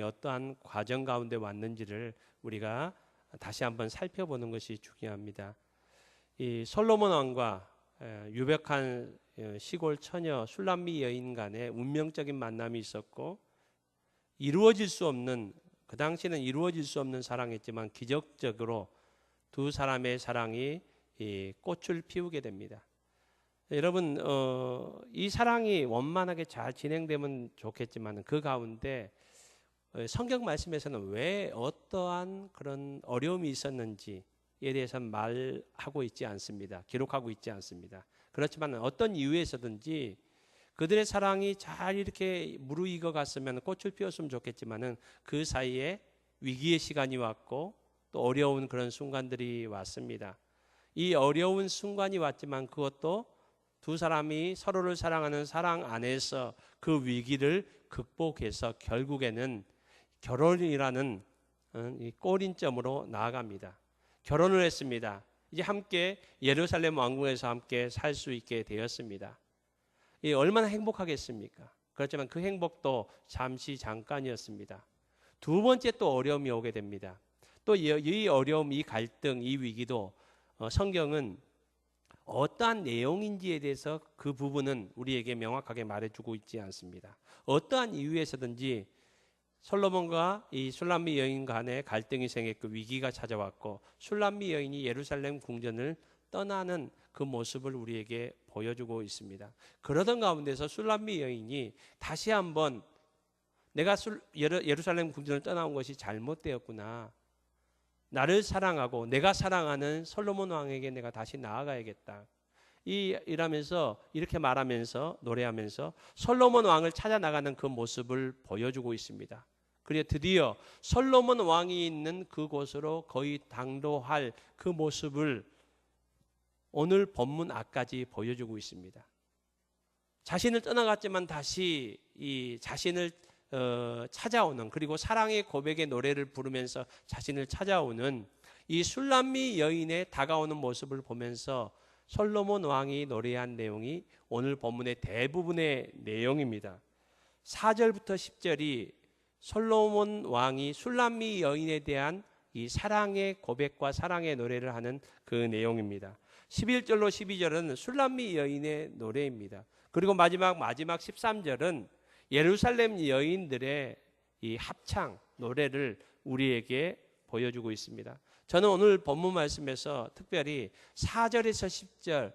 어떠한 과정 가운데 왔는지를 우리가 다시 한번 살펴보는 것이 중요합니다. 이 솔로몬 왕과 유백한 시골 처녀 슐람미 여인 간의 운명적인 만남이 있었고, 이루어질 수 없는, 그 당시에는 이루어질 수 없는 사랑이었지만 기적적으로 두 사람의 사랑이 꽃을 피우게 됩니다. 여러분, 이 사랑이 원만하게 잘 진행되면 좋겠지만 그 가운데 성경 말씀에서는 왜 어떠한 그런 어려움이 있었는지에 대해서는 말하고 있지 않습니다. 기록하고 있지 않습니다. 그렇지만 어떤 이유에서든지 그들의 사랑이 잘 이렇게 무르익어 갔으면 꽃을 피웠으면 좋겠지만은 그 사이에 위기의 시간이 왔고 또 어려운 그런 순간들이 왔습니다. 이 어려운 순간이 왔지만 그것도 두 사람이 서로를 사랑하는 사랑 안에서 그 위기를 극복해서 결국에는 결혼이라는 이 꼬린점으로 나아갑니다. 결혼을 했습니다. 이제 함께 예루살렘 왕궁에서 함께 살 수 있게 되었습니다. 얼마나 행복하겠습니까? 그렇지만 그 행복도 잠시 잠깐이었습니다. 두 번째 또 어려움이 오게 됩니다. 또 이 어려움, 이 갈등, 이 위기도 성경은 어떠한 내용인지에 대해서 그 부분은 우리에게 명확하게 말해주고 있지 않습니다. 어떠한 이유에서든지 솔로몬과 이 슐람미 여인 간의 갈등이 생겼고 위기가 찾아왔고 슐람미 여인이 예루살렘 궁전을 떠나는 그 모습을 우리에게 보여주고 있습니다. 그러던 가운데서 슐람미 여인이 다시 한번 내가 예루살렘 궁전을 떠나온 것이 잘못되었구나. 나를 사랑하고 내가 사랑하는 솔로몬 왕에게 내가 다시 나아가야겠다. 이러면서 이렇게 말하면서 노래하면서 솔로몬 왕을 찾아 나가는 그 모습을 보여주고 있습니다. 그리고 드디어 솔로몬 왕이 있는 그곳으로 거의 당도할 그 모습을 오늘 본문 앞까지 보여주고 있습니다. 자신을 떠나갔지만 다시 이 자신을 찾아오는, 그리고 사랑의 고백의 노래를 부르면서 자신을 찾아오는 이 슐람미 여인의 다가오는 모습을 보면서 솔로몬 왕이 노래한 내용이 오늘 본문의 대부분의 내용입니다. 4절부터 10절이 솔로몬 왕이 슐람미 여인에 대한 이 사랑의 고백과 사랑의 노래를 하는 그 내용입니다. 11절로 12절은 슐람미 여인의 노래입니다. 그리고 마지막 13절은 예루살렘 여인들의 이 합창 노래를 우리에게 보여주고 있습니다. 저는 오늘 본문 말씀에서 특별히 4절에서 10절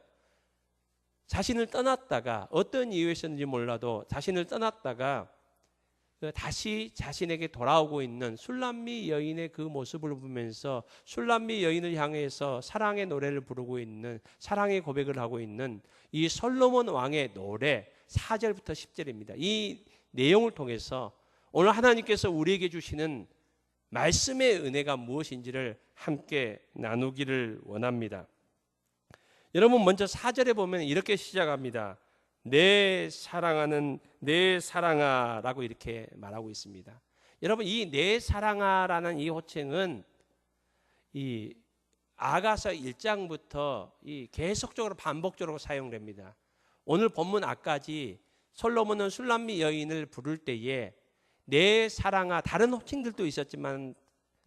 자신을 떠났다가 어떤 이유에서인지 몰라도 자신을 떠났다가 다시 자신에게 돌아오고 있는 슐람미 여인의 그 모습을 보면서 슐람미 여인을 향해서 사랑의 노래를 부르고 있는, 사랑의 고백을 하고 있는 이 솔로몬 왕의 노래 4절부터 10절입니다. 이 내용을 통해서 오늘 하나님께서 우리에게 주시는 말씀의 은혜가 무엇인지를 함께 나누기를 원합니다. 여러분, 먼저 4절에 보면 이렇게 시작합니다. 내 사랑하는 내 사랑아 라고 이렇게 말하고 있습니다. 여러분, 이 내 사랑아라는 이 호칭은 이 아가서 1장부터 이 계속적으로 반복적으로 사용됩니다. 오늘 본문 앞까지 솔로몬은 슐람미 여인을 부를 때에 내 사랑아, 다른 호칭들도 있었지만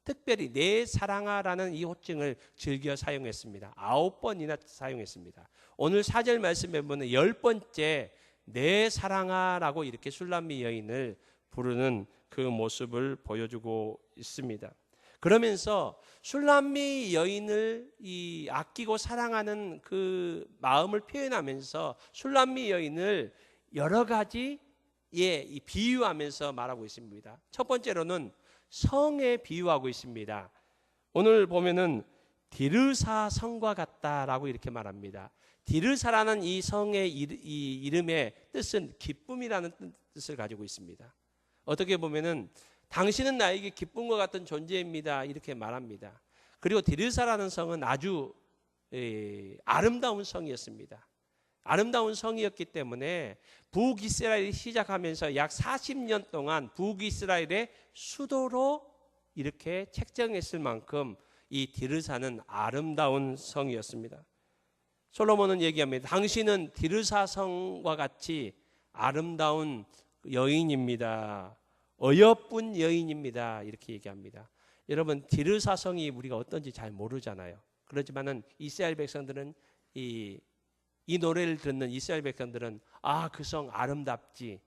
특별히 내 사랑아라는 이 호칭을 즐겨 사용했습니다. 9번이나 사용했습니다. 오늘 4절 말씀에 보면 10번째 내 사랑아라고 이렇게 슐람미 여인을 부르는 그 모습을 보여주고 있습니다. 그러면서 슐람미 여인을 이 아끼고 사랑하는 그 마음을 표현하면서 슐람미 여인을 여러 가지 비유하면서 말하고 있습니다. 첫 번째로는 성에 비유하고 있습니다. 오늘 보면은 디르사 성과 같다라고 이렇게 말합니다. 디르사라는 이 성의 이 이름의 뜻은 기쁨이라는 뜻을 가지고 있습니다. 어떻게 보면은 당신은 나에게 기쁨과 같은 존재입니다 이렇게 말합니다. 그리고 디르사라는 성은 아주 아름다운 성이었습니다. 아름다운 성이었기 때문에 북이스라엘이 시작하면서 약 40년 동안 북이스라엘의 수도로 이렇게 책정했을 만큼 이 디르사는 아름다운 성이었습니다. 솔로몬은 얘기합니다. 당신은 디르사 성과 같이 아름다운 여인입니다. 어여쁜 여인입니다. 이렇게 얘기합니다. 여러분 디르사성이 우리가 어떤지 잘 모르잖아요. 그렇지만은 이스라엘 백성들은 이 노래를 듣는 이스라엘 백성들은 그 성 아름답지.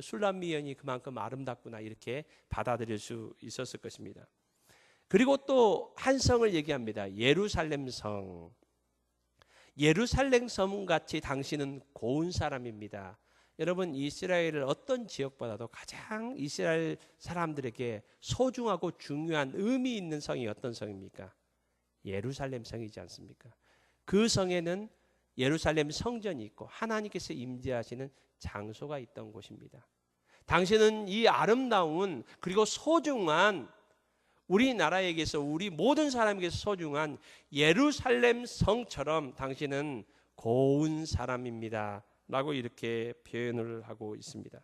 술람미 여인이 그만큼 아름답구나 이렇게 받아들일 수 있었을 것입니다. 그리고 또 한 성을 얘기합니다. 예루살렘 성. 예루살렘 성 같이 당신은 고운 사람입니다. 여러분 이스라엘을 어떤 지역보다도 가장 이스라엘 사람들에게 소중하고 중요한 의미 있는 성이 어떤 성입니까? 예루살렘 성이지 않습니까? 그 성에는 예루살렘 성전이 있고 하나님께서 임재하시는 장소가 있던 곳입니다. 당신은 이 아름다운 그리고 소중한 우리나라에게서 우리 모든 사람에게서 소중한 예루살렘 성처럼 당신은 고운 사람입니다. 라고 이렇게 표현을 하고 있습니다.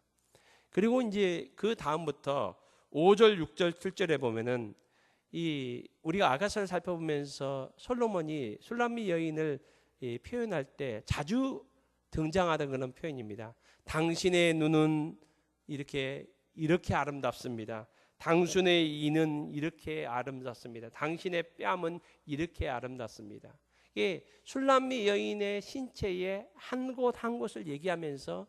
그리고 이제 그 다음부터 5절, 6절, 7절에 보면은 우리가 아가서를 살펴보면서 솔로몬이 술람미 여인을 표현할 때 자주 등장하던 그런 표현입니다. 당신의 눈은 이렇게 아름답습니다. 당신의 이는 이렇게 아름답습니다. 당신의 뺨은 이렇게 아름답습니다. 이게 술람미 여인의 신체의 한 곳 한 곳을 얘기하면서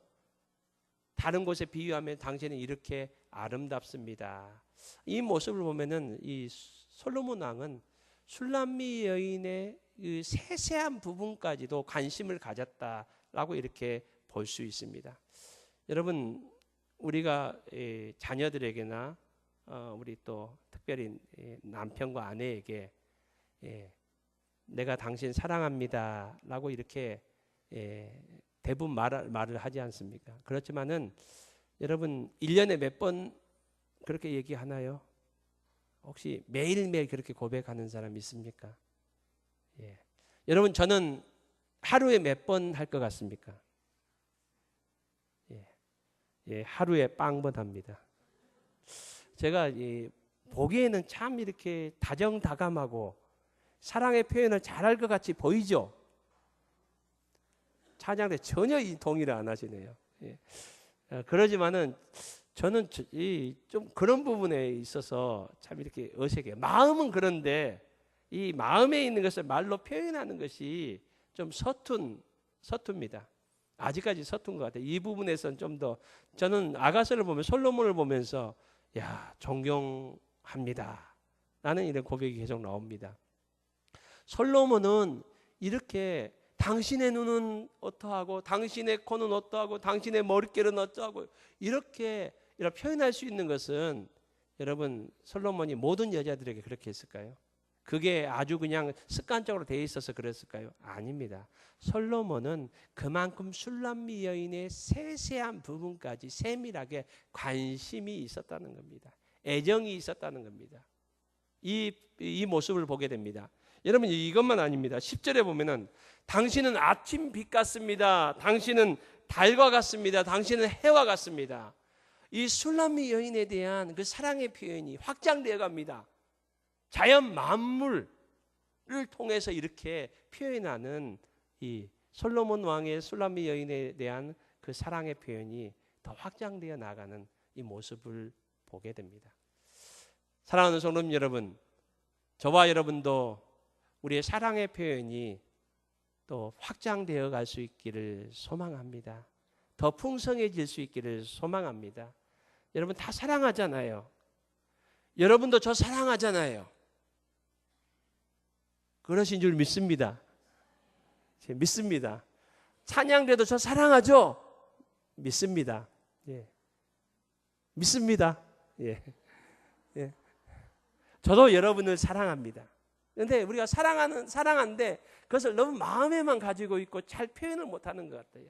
다른 곳에 비유하면 당신은 이렇게 아름답습니다. 이 모습을 보면은 이 솔로몬 왕은 술람미 여인의 그 세세한 부분까지도 관심을 가졌다라고 이렇게 볼 수 있습니다. 여러분 우리가 자녀들에게나 우리 또 특별히 남편과 아내에게 내가 당신 사랑합니다 라고 이렇게 대부분 말을 하지 않습니까? 그렇지만은 여러분 1년에 몇 번 그렇게 얘기하나요? 혹시 매일매일 그렇게 고백하는 사람 있습니까? 여러분 저는 하루에 몇 번 할 것 같습니까? 하루에 빵번 합니다. 제가 보기에는 참 이렇게 다정다감하고 사랑의 표현을 잘할 것 같이 보이죠? 찬양 때 전혀 동의를 안 하시네요. 그러지만은 저는 좀 그런 부분에 있어서 참 이렇게 어색해요. 마음은 그런데 이 마음에 있는 것을 말로 표현하는 것이 좀 서툽니다. 아직까지 서툰 것 같아요. 이 부분에서는 좀 더 저는 아가서를 보면 솔로몬을 보면서 존경합니다 라는 이런 고백이 계속 나옵니다. 솔로몬은 이렇게 당신의 눈은 어떠하고 당신의 코는 어떠하고 당신의 머릿결은 어떠하고 이렇게 표현할 수 있는 것은 여러분 솔로몬이 모든 여자들에게 그렇게 했을까요? 그게 아주 그냥 습관적으로 돼 있어서 그랬을까요? 아닙니다. 솔로몬은 그만큼 술람미 여인의 세세한 부분까지 세밀하게 관심이 있었다는 겁니다. 애정이 있었다는 겁니다. 이 모습을 보게 됩니다. 여러분 이것만 아닙니다. 10절에 보면은 당신은 아침 빛 같습니다. 당신은 달과 같습니다. 당신은 해와 같습니다. 이 술람미 여인에 대한 그 사랑의 표현이 확장되어 갑니다. 자연 만물을 통해서 이렇게 표현하는 이 솔로몬 왕의 술람미 여인에 대한 그 사랑의 표현이 더 확장되어 나가는 이 모습을 보게 됩니다. 사랑하는 성도님 여러분, 저와 여러분도 우리의 사랑의 표현이 또 확장되어 갈 수 있기를 소망합니다. 더 풍성해질 수 있기를 소망합니다. 여러분 다 사랑하잖아요. 여러분도 저 사랑하잖아요. 그러신 줄 믿습니다. 믿습니다. 찬양대도 저 사랑하죠? 믿습니다. 믿습니다. 저도 여러분을 사랑합니다. 그런데 우리가 사랑하는데 그것을 너무 마음에만 가지고 있고 잘 표현을 못하는 것 같아요.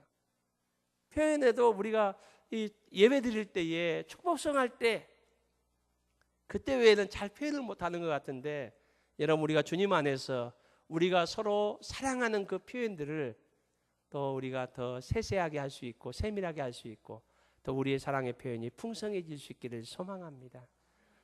표현해도 우리가 이 예배 드릴 때에 축복성할 때 그때 외에는 잘 표현을 못하는 것 같은데 여러분 우리가 주님 안에서 우리가 서로 사랑하는 그 표현들을 또 우리가 더 세세하게 할 수 있고 세밀하게 할 수 있고 또 우리의 사랑의 표현이 풍성해질 수 있기를 소망합니다.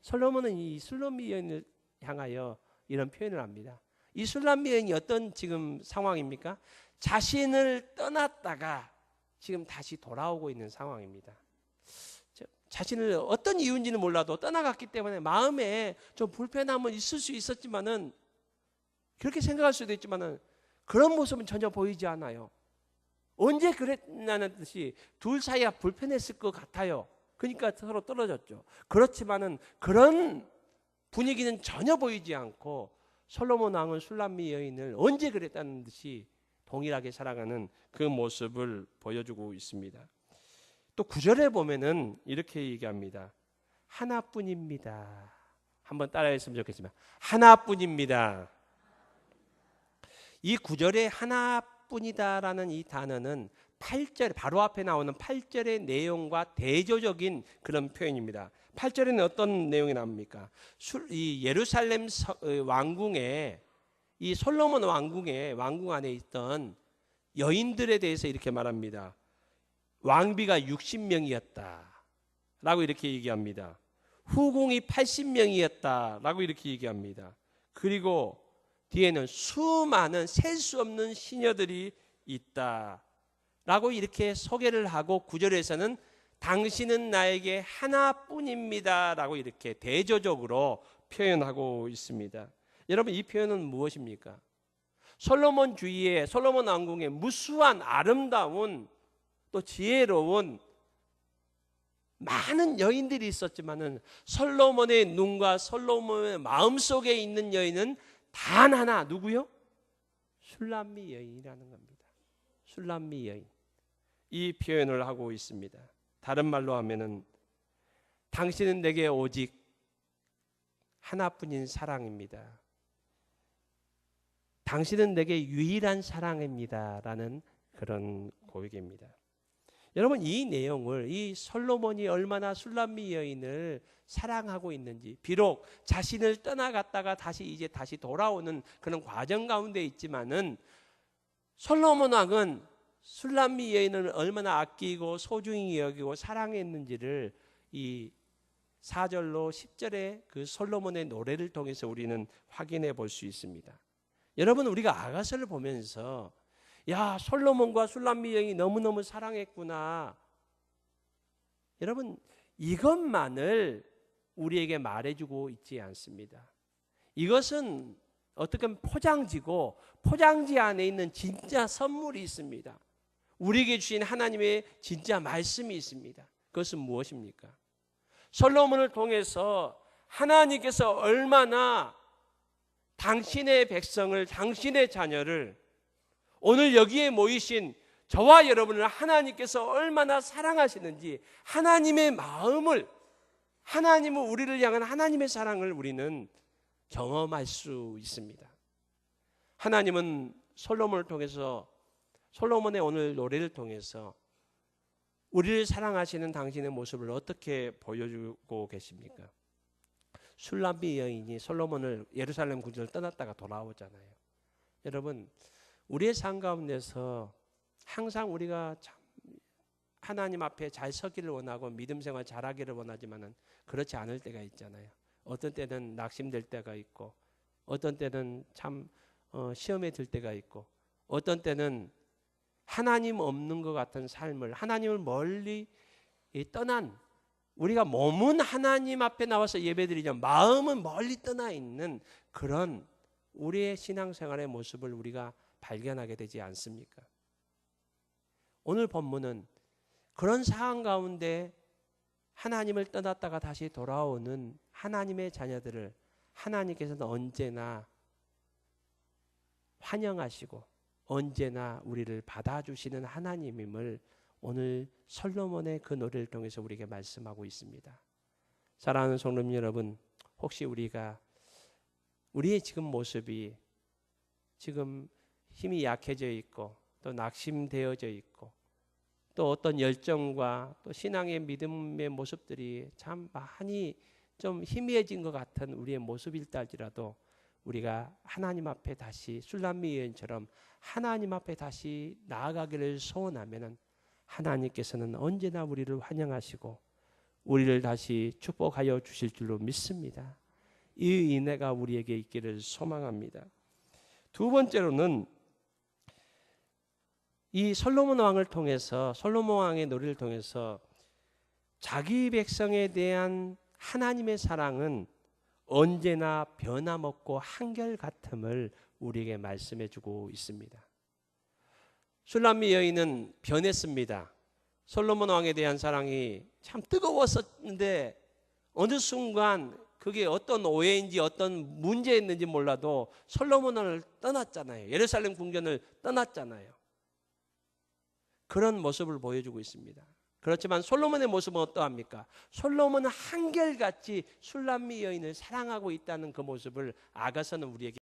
솔로몬은 이 술람미 여인을 향하여 이런 표현을 합니다. 이 술람미 여인이 어떤 지금 상황입니까? 자신을 떠났다가 지금 다시 돌아오고 있는 상황입니다. 자신을 어떤 이유인지는 몰라도 떠나갔기 때문에 마음에 좀 불편함은 있을 수 있었지만은, 그렇게 생각할 수도 있지만은 그런 모습은 전혀 보이지 않아요. 언제 그랬냐는 듯이 둘 사이가 불편했을 것 같아요. 그러니까 서로 떨어졌죠. 그렇지만은 그런 분위기는 전혀 보이지 않고 솔로몬 왕은 슐람미 여인을 언제 그랬다는 듯이 동일하게 살아가는 그 모습을 보여주고 있습니다. 또 9절에 보면은 이렇게 얘기합니다. 하나뿐입니다. 한번 따라했으면 좋겠지만, 하나뿐입니다. 이 9절에 하나뿐이다라는 이 단어는 8절 바로 앞에 나오는 8절의 내용과 대조적인 그런 표현입니다. 8절에는 어떤 내용이 나옵니까? 이 예루살렘 왕궁에, 이 솔로몬 왕궁에, 왕궁 안에 있던 여인들에 대해서 이렇게 말합니다. 왕비가 60명이었다 라고 이렇게 얘기합니다. 후궁이 80명이었다 라고 이렇게 얘기합니다. 그리고 뒤에는 수많은 셀 수 없는 시녀들이 있다 라고 이렇게 소개를 하고, 9절에서는 당신은 나에게 하나뿐입니다 라고 이렇게 대조적으로 표현하고 있습니다. 여러분, 이 표현은 무엇입니까? 솔로몬 주위에, 솔로몬 왕궁에 무수한 아름다운 또 지혜로운 많은 여인들이 있었지만은 솔로몬의 눈과 솔로몬의 마음속에 있는 여인은 단 하나, 누구요? 슐람미 여인이라는 겁니다. 슐람미 여인. 이 표현을 하고 있습니다. 다른 말로 하면은 당신은 내게 오직 하나뿐인 사랑입니다. 당신은 내게 유일한 사랑입니다 라는 그런 고백입니다. 여러분, 이 내용을, 이 솔로몬이 얼마나 슐람미 여인을 사랑하고 있는지, 비록 자신을 떠나갔다가 다시 돌아오는 그런 과정 가운데 있지만은 솔로몬 왕은 슐람미 여인을 얼마나 아끼고 소중히 여기고 사랑했는지를 이 4절로 10절의 그 솔로몬의 노래를 통해서 우리는 확인해 볼 수 있습니다. 여러분, 우리가 아가서를 보면서 야, 솔로몬과 슐람미 여인이 너무너무 사랑했구나, 여러분, 이것만을 우리에게 말해주고 있지 않습니다. 이것은 어떻게 보면 포장지고, 포장지 안에 있는 진짜 선물이 있습니다. 우리에게 주신 하나님의 진짜 말씀이 있습니다. 그것은 무엇입니까? 솔로몬을 통해서 하나님께서 얼마나 당신의 백성을, 당신의 자녀를, 오늘 여기에 모이신 저와 여러분을 하나님께서 얼마나 사랑하시는지, 하나님의 마음을, 하나님은 우리를 향한 하나님의 사랑을 우리는 경험할 수 있습니다. 하나님은 솔로몬을 통해서, 솔로몬의 오늘 노래를 통해서 우리를 사랑하시는 당신의 모습을 어떻게 보여주고 계십니까? 슐람미 여인이 솔로몬을 예루살렘 궁전을 떠났다가 돌아오잖아요. 여러분, 우리의 삶 가운데서 항상 우리가 참 하나님 앞에 잘 서기를 원하고 믿음 생활 잘하기를 원하지만은 그렇지 않을 때가 있잖아요. 어떤 때는 낙심될 때가 있고, 어떤 때는 참 시험에 들 때가 있고, 어떤 때는 하나님 없는 것 같은 삶을, 하나님을 멀리 떠난, 우리가 몸은 하나님 앞에 나와서 예배드리지만 마음은 멀리 떠나 있는 그런 우리의 신앙생활의 모습을 우리가 발견하게 되지 않습니까? 오늘 본문은 그런 상황 가운데 하나님을 떠났다가 다시 돌아오는 하나님의 자녀들을 하나님께서는 언제나 환영하시고 언제나 우리를 받아주시는 하나님임을 오늘 솔로몬의 그 노래를 통해서 우리에게 말씀하고 있습니다. 사랑하는 성도님 여러분, 혹시 우리가 우리의 지금 모습이 지금 힘이 약해져 있고 또 낙심되어져 있고 또 어떤 열정과 또 신앙의 믿음의 모습들이 참 많이 좀 희미해진 것 같은 우리의 모습일다 할지라도 우리가 하나님 앞에 다시 슐람미 여인처럼 하나님 앞에 다시 나아가기를 소원하면은 하나님께서는 언제나 우리를 환영하시고 우리를 다시 축복하여 주실 줄로 믿습니다. 이 은혜가 우리에게 있기를 소망합니다. 두 번째로는 이 솔로몬 왕을 통해서, 솔로몬 왕의 노래를 통해서 자기 백성에 대한 하나님의 사랑은 언제나 변함없고 한결같음을 우리에게 말씀해 주고 있습니다. 술람미 여인은 변했습니다. 솔로몬 왕에 대한 사랑이 참 뜨거웠었는데 어느 순간 그게 어떤 오해인지 어떤 문제였는지 몰라도 솔로몬을 떠났잖아요. 예루살렘 궁전을 떠났잖아요. 그런 모습을 보여주고 있습니다. 그렇지만 솔로몬의 모습은 어떠합니까? 솔로몬은 한결같이 술람미 여인을 사랑하고 있다는 그 모습을 아가서는 우리에게